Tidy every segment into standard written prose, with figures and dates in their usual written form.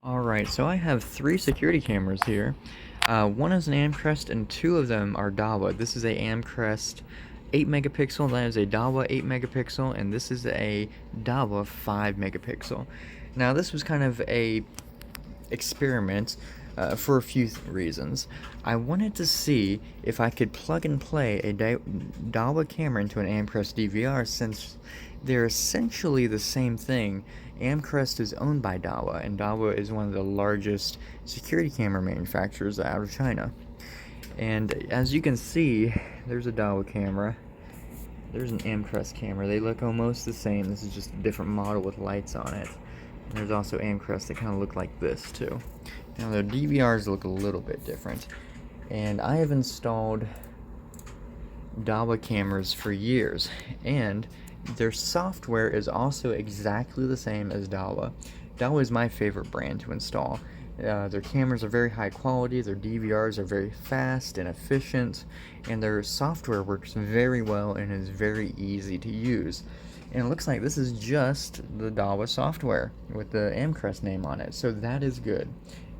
Alright, so I have three security cameras here. One is an Amcrest and two of them are Dahua. This is a Amcrest 8 megapixel, that is a Dahua 8 megapixel, and this is a Dahua 5 megapixel. Now this was kind of a experiment for a few reasons. I wanted to see if I could plug and play a Dahua camera into an Amcrest DVR, since they're essentially the same thing. Amcrest is owned by Dahua, and Dahua is one of the largest security camera manufacturers out of China. And as you can see, there's a Dahua camera. There's an Amcrest camera. They look almost the same. This is just a different model with lights on it. And there's also Amcrest that kind of look like this too. Now their DVRs look a little bit different. And I have installed Dahua cameras for years, and their software is also exactly the same as Dahua. Dahua is my favorite brand to install. Their cameras are very high quality, their DVRs are very fast and efficient, and their software works very well and is very easy to use. And it looks like this is just the Dahua software with the Amcrest name on it, so that is good.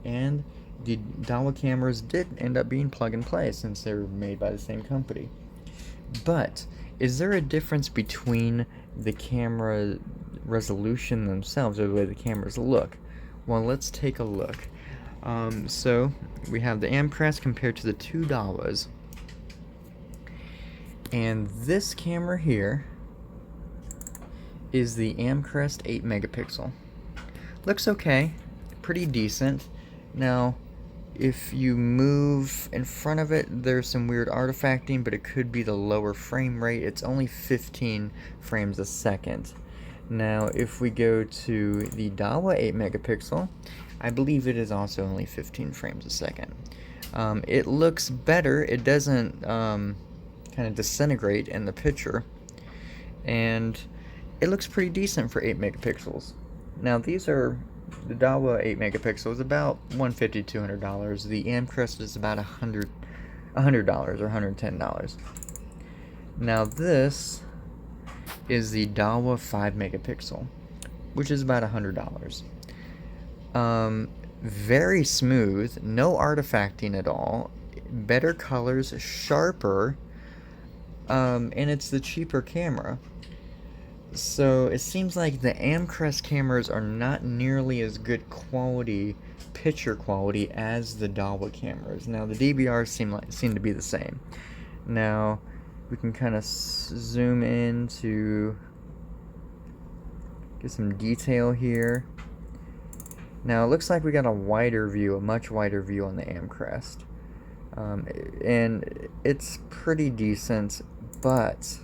And the Dahua cameras did end up being plug and play since they were made by the same company. But is there a difference between the camera resolution themselves, or the way the cameras look? Well, let's take a look. So we have the Amcrest compared to the two Dahuas, and this camera here is the Amcrest 8 megapixel. Looks okay, pretty decent. Now, if you move in front of it, there's some weird artifacting, but it could be the lower frame rate. It's only 15 frames a second. Now, if we go to the Dahua 8 megapixel, I believe it is also only 15 frames a second. It looks better. It doesn't kind of disintegrate in the picture, and it looks pretty decent for 8 megapixels. Now, these are the Dahua 8 megapixel is about $150 to $200. The Amcrest is about $100 or $110. Now this is the Dahua 5 megapixel, which is about $100. Very smooth, no artifacting at all, better colors, sharper, and it's the cheaper camera. So it seems like the Amcrest cameras are not nearly as good quality, picture quality, as the Dahua cameras. Now the DVRs seem to be the same. Now we can kind of zoom in to get some detail here. Now it looks like we got a wider view, a much wider view on the Amcrest, and it's pretty decent, but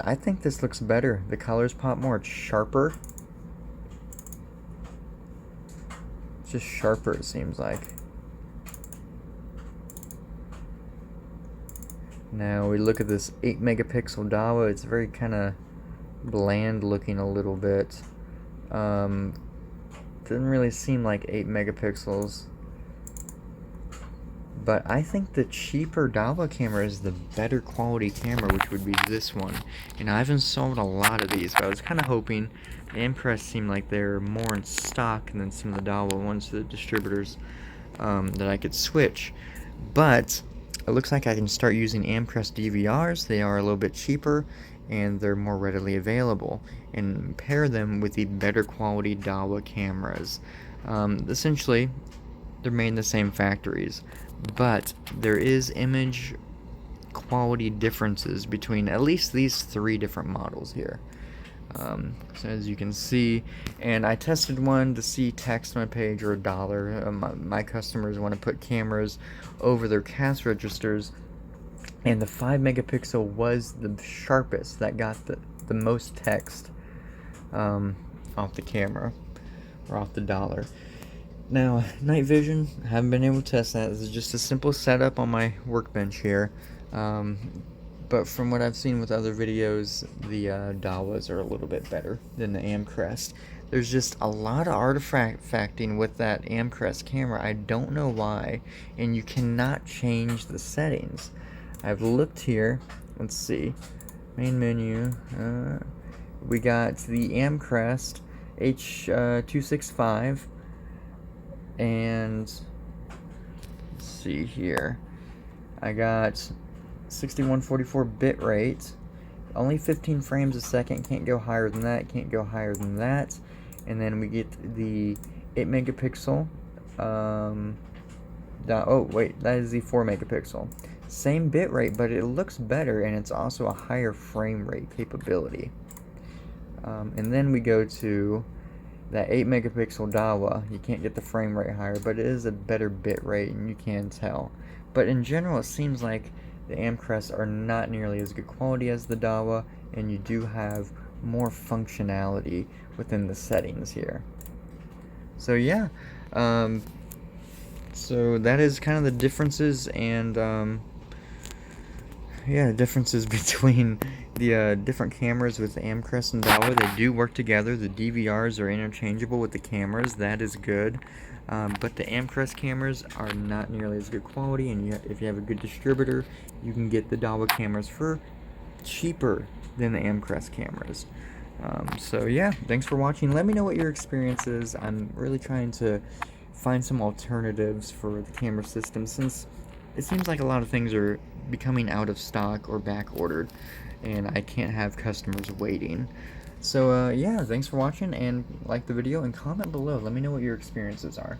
I think this looks better. The colors pop more. It's sharper. It's just sharper, it seems like. Now we look at this 8 megapixel Dahua. It's very kind of bland looking a little bit. Doesn't really seem like 8 megapixels. But I think the cheaper Dahua camera is the better quality camera, which would be this one. And I've installed a lot of these, but I was kind of hoping. The Amcrest seemed like they're more in stock than some of the Dahua ones, the distributors, that I could switch. But it looks like I can start using Amcrest DVRs. They are a little bit cheaper, and they're more readily available, and pair them with the better quality Dahua cameras. Essentially, they're made in the same factories, but there is image quality differences between at least these three different models here. So as you can see, and I tested one to see text on a page or $1. My customers want to put cameras over their cash registers, and the 5 megapixel was the sharpest, that got the most text off the camera, or off the dollar. Now, night vision, I haven't been able to test that. This is just a simple setup on my workbench here. But from what I've seen with other videos, the Dahuas are a little bit better than the Amcrest. There's just a lot of artifacting with that Amcrest camera. I don't know why, and you cannot change the settings. I've looked here. Let's see. Main menu. We got the Amcrest, H265, and let's see here, I got 6144 bit rate, only 15 frames a second, can't go higher than that, can't go higher than that. And then we get the 8 megapixel, oh wait, that is the 4 megapixel. Same bit rate, but it looks better, and it's also a higher frame rate capability. And then we go to that 8 megapixel Dahua. You can't get the frame rate higher, but it is a better bit rate, and you can tell. But in general, it seems like the Amcrest are not nearly as good quality as the Dahua, and you do have more functionality within the settings here. So yeah, so that is kind of the differences, and yeah, differences between the different cameras with the Amcrest and Dahua. They do work together. The DVRs are interchangeable with the cameras. That is good. But the Amcrest cameras are not nearly as good quality, and if you have a good distributor, you can get the Dahua cameras for cheaper than the Amcrest cameras. So yeah, thanks for watching. Let me know what your experience is. I'm really trying to find some alternatives for the camera system, since it seems like a lot of things are becoming out of stock or back ordered, and I can't have customers waiting. So yeah, thanks for watching, and like the video and comment below. Let me know what your experiences are.